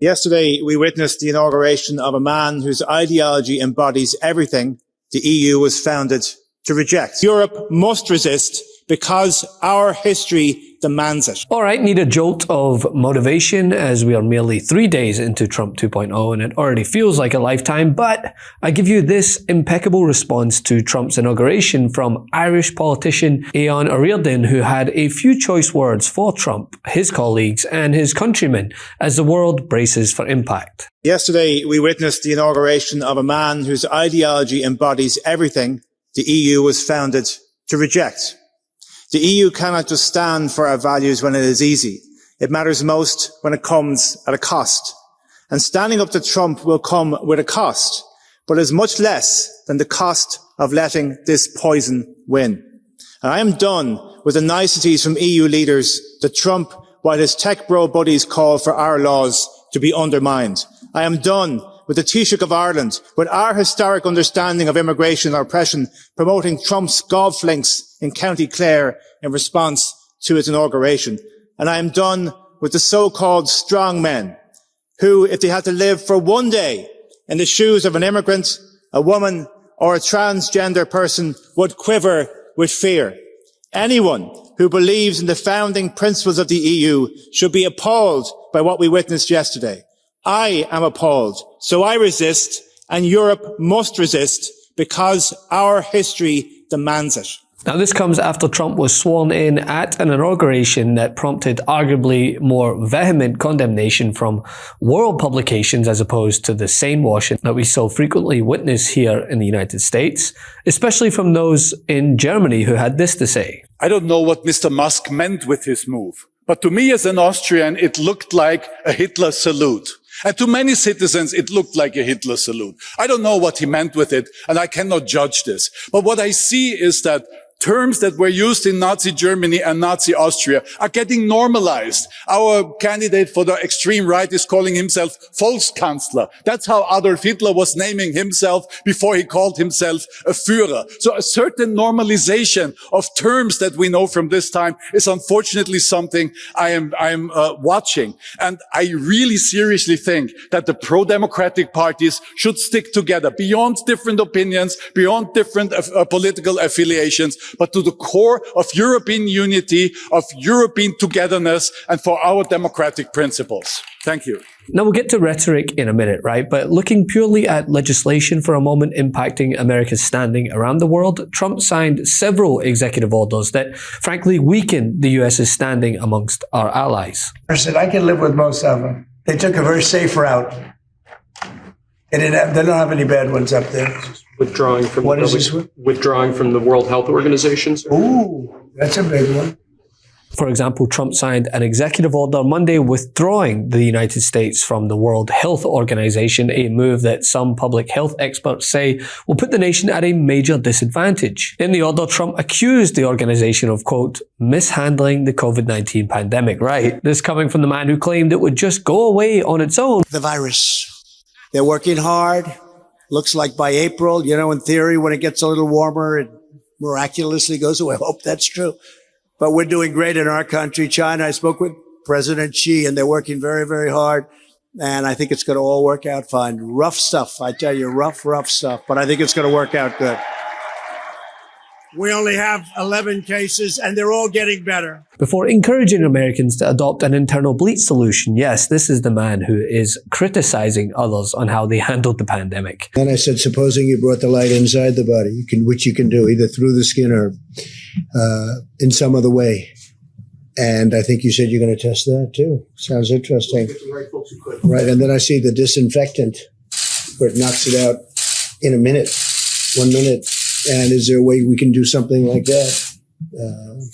Yesterday, we witnessed the inauguration of a man whose ideology embodies everything the EU was founded to reject. Europe must resist because our history demands it. All right, need a jolt of motivation as we are merely 3 days into Trump 2.0 and it already feels like a lifetime, but I give you this impeccable response to Trump's inauguration from Irish politician Aodhán Ó Ríordáin, who had a few choice words for Trump, his colleagues and his countrymen as the world braces for impact. Yesterday, we witnessed the inauguration of a man whose ideology embodies everything the EU was founded to reject. The EU cannot just stand for our values when it is easy. It matters most when it comes at a cost. And standing up to Trump will come with a cost, but is much less than the cost of letting this poison win. And I am done with the niceties from EU leaders that Trump, while his tech bro buddies call for our laws to be undermined. I am done with the Taoiseach of Ireland, with our historic understanding of immigration and oppression, promoting Trump's golf links in County Clare in response to his inauguration. And I am done with the so-called strong men who, if they had to live for one day in the shoes of an immigrant, a woman, or a transgender person, would quiver with fear. Anyone who believes in the founding principles of the EU should be appalled by what we witnessed yesterday. I am appalled, so I resist, and Europe must resist because our history demands it. Now, this comes after Trump was sworn in at an inauguration that prompted arguably more vehement condemnation from world publications as opposed to the sane washing that we so frequently witness here in the United States, especially from those in Germany who had this to say. I don't know what Mr. Musk meant with his move, but to me as an Austrian, it looked like a Hitler salute. And to many citizens, it looked like a Hitler salute. I don't know what he meant with it, and I cannot judge this. But what I see is that terms that were used in Nazi Germany and Nazi Austria are getting normalized. Our candidate for the extreme right is calling himself Volkskanzler. That's how Adolf Hitler was naming himself before he called himself a Führer. So a certain normalization of terms that we know from this time is unfortunately something I am watching. And I really seriously think that the pro-democratic parties should stick together beyond different opinions, beyond different political affiliations, but to the core of European unity, of European togetherness, and for our democratic principles. Thank you. Now, we'll get to rhetoric in a minute, right? But looking purely at legislation for a moment impacting America's standing around the world, Trump signed several executive orders that frankly weaken the US's standing amongst our allies. I said, I can live with most of them. They took a very safe route. They don't have any bad ones up there. Withdrawing from what is this one? Withdrawing from the World Health Organization. Ooh, that's a big one. For example, Trump signed an executive order Monday withdrawing the United States from the World Health Organization, a move that some public health experts say will put the nation at a major disadvantage. In the order, Trump accused the organization of, quote, mishandling the COVID-19 pandemic. Right. This coming from the man who claimed it would just go away on its own. The virus. They're working hard. Looks like by April, in theory, when it gets a little warmer, it miraculously goes away. I hope that's true. But we're doing great in our country. China, I spoke with President Xi, and they're working very, very hard. And I think it's going to all work out fine. Rough stuff. I tell you, rough stuff. But I think it's going to work out good. We only have 11 cases, and they're all getting better. Before encouraging Americans to adopt an internal bleach solution, yes, this is the man who is criticizing others on how they handled the pandemic. Then I said, supposing you brought the light inside the body, which you can do either through the skin or in some other way. And I think you said you're going to test that too. Sounds interesting. Right, and then I see the disinfectant where it knocks it out in a minute, 1 minute. And is there a way we can do something like that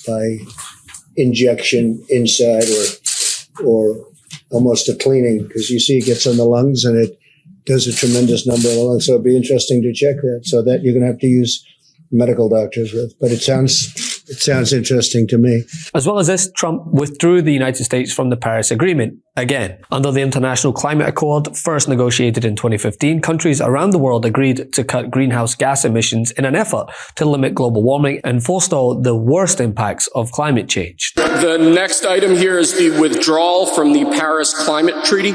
by injection inside or almost a cleaning? Because you see it gets on the lungs and it does a tremendous number of the lungs. So it'd be interesting to check that. So that you're going to have to use medical doctors with. But it sounds interesting to me. As well as this, Trump withdrew the United States from the Paris Agreement. Again, under the International Climate Accord, first negotiated in 2015, countries around the world agreed to cut greenhouse gas emissions in an effort to limit global warming and forestall the worst impacts of climate change. The next item here is the withdrawal from the Paris Climate Treaty.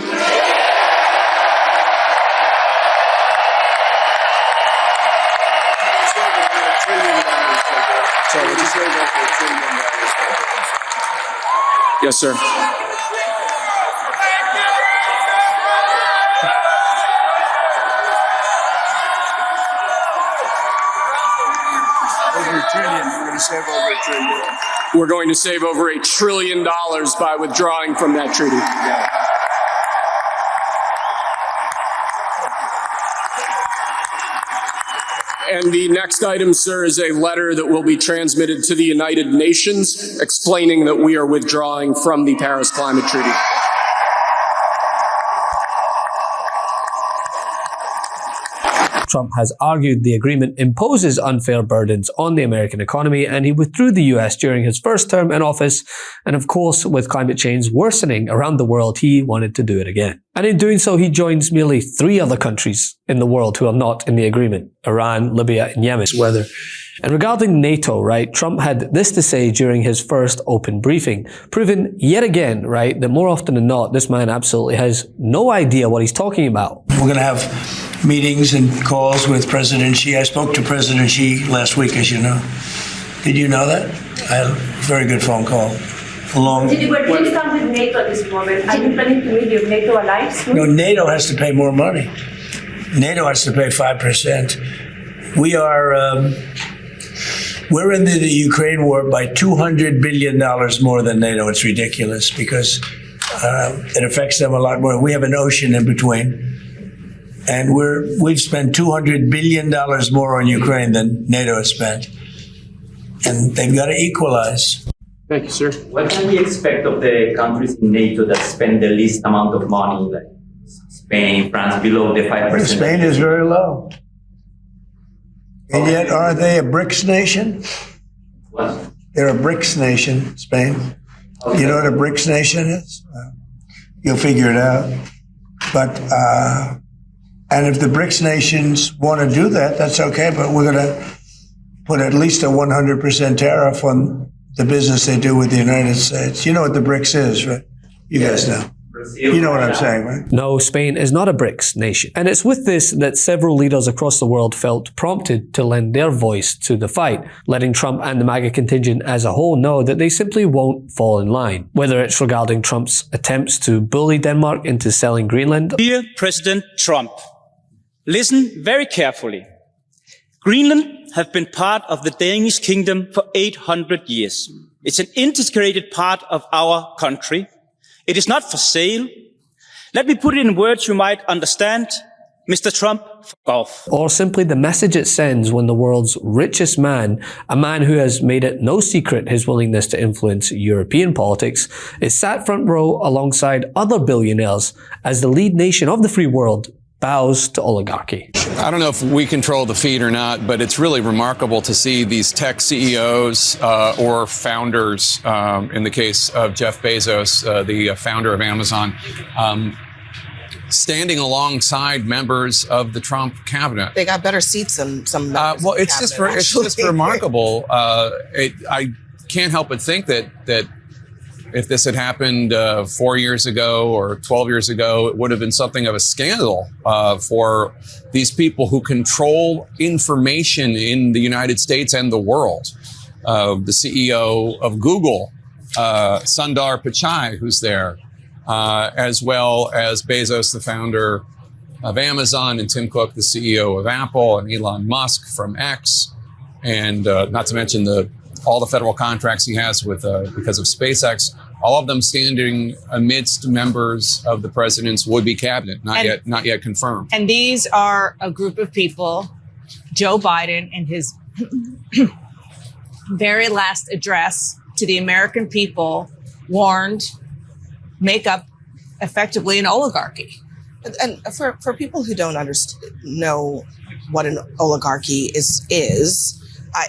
Yes, sir. Over $1 trillion. We're going to save over $1 trillion. We're going to save over $1 trillion by withdrawing from that treaty. And the next item, sir, is a letter that will be transmitted to the United Nations explaining that we are withdrawing from the Paris Climate Treaty. Trump has argued the agreement imposes unfair burdens on the American economy, and he withdrew the US during his first term in office. And of course, with climate change worsening around the world, he wanted to do it again. And in doing so, he joins merely 3 other countries in the world who are not in the agreement: Iran, Libya, and Yemen. Weather. And regarding NATO, right, Trump had this to say during his first open briefing, proving yet again, right, that more often than not, this man absolutely has no idea what he's talking about. We're going to have meetings and calls with President Xi. I spoke to President Xi last week, as you know. Did you know that? I had a very good phone call. Did you please start with NATO at this moment? Are you planning to meet your NATO allies? No, NATO has to pay more money. NATO has to pay 5%. We're in the Ukraine war by $200 billion more than NATO. It's ridiculous because it affects them a lot more. We have an ocean in between. And we've spent $200 billion more on Ukraine than NATO has spent. And they've got to equalize. Thank you, sir. What can we expect of the countries in NATO that spend the least amount of money, like Spain, France, below the 5%? Spain is very low. And yet, are they a BRICS nation? What? They're a BRICS nation, Spain. Okay. You know what a BRICS nation is? You'll figure it out. But, and if the BRICS nations want to do that, that's okay, but we're going to put at least a 100% tariff on the business they do with the United States. You know what the BRICS is, right? You guys know. You know what I'm saying, right? No, Spain is not a BRICS nation. And it's with this that several leaders across the world felt prompted to lend their voice to the fight, letting Trump and the MAGA contingent as a whole know that they simply won't fall in line. Whether it's regarding Trump's attempts to bully Denmark into selling Greenland. Dear President Trump, listen very carefully. Greenland have been part of the Danish kingdom for 800 years. It's an integrated part of our country. It is not for sale. Let me put it in words you might understand. Mr. Trump, fuck off. Or simply the message it sends when the world's richest man, a man who has made it no secret his willingness to influence European politics, is sat front row alongside other billionaires as the lead nation of the free world bows to oligarchy. I don't know if we control the feed or not, but it's really remarkable to see these tech CEOs or founders, in the case of Jeff Bezos, the founder of Amazon, standing alongside members of the Trump cabinet. They got better seats than some members well, of the it's just cabinet, it's just remarkable. I can't help but think that if this had happened 4 years ago or 12 years ago, it would have been something of a scandal for these people who control information in the United States and the world. The CEO of Google, Sundar Pichai, who's there, as well as Bezos, the founder of Amazon, and Tim Cook, the CEO of Apple, and Elon Musk from X, and not to mention all the federal contracts he has with because of SpaceX, all of them standing amidst members of the president's would-be cabinet, not yet confirmed. And these are a group of people. Joe Biden, in his very last address to the American people, warned, make up effectively an oligarchy. And for people who don't know what an oligarchy is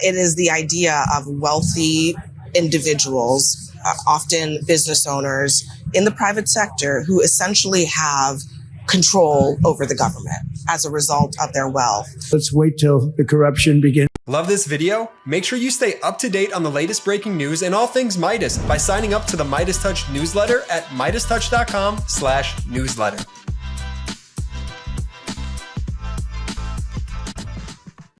it is the idea of wealthy individuals, often business owners in the private sector, who essentially have control over the government as a result of their wealth. Let's wait till the corruption begins. Love this video? Make sure you stay up to date on the latest breaking news and all things Midas by signing up to the MeidasTouch newsletter at MeidasTouch.com/newsletter.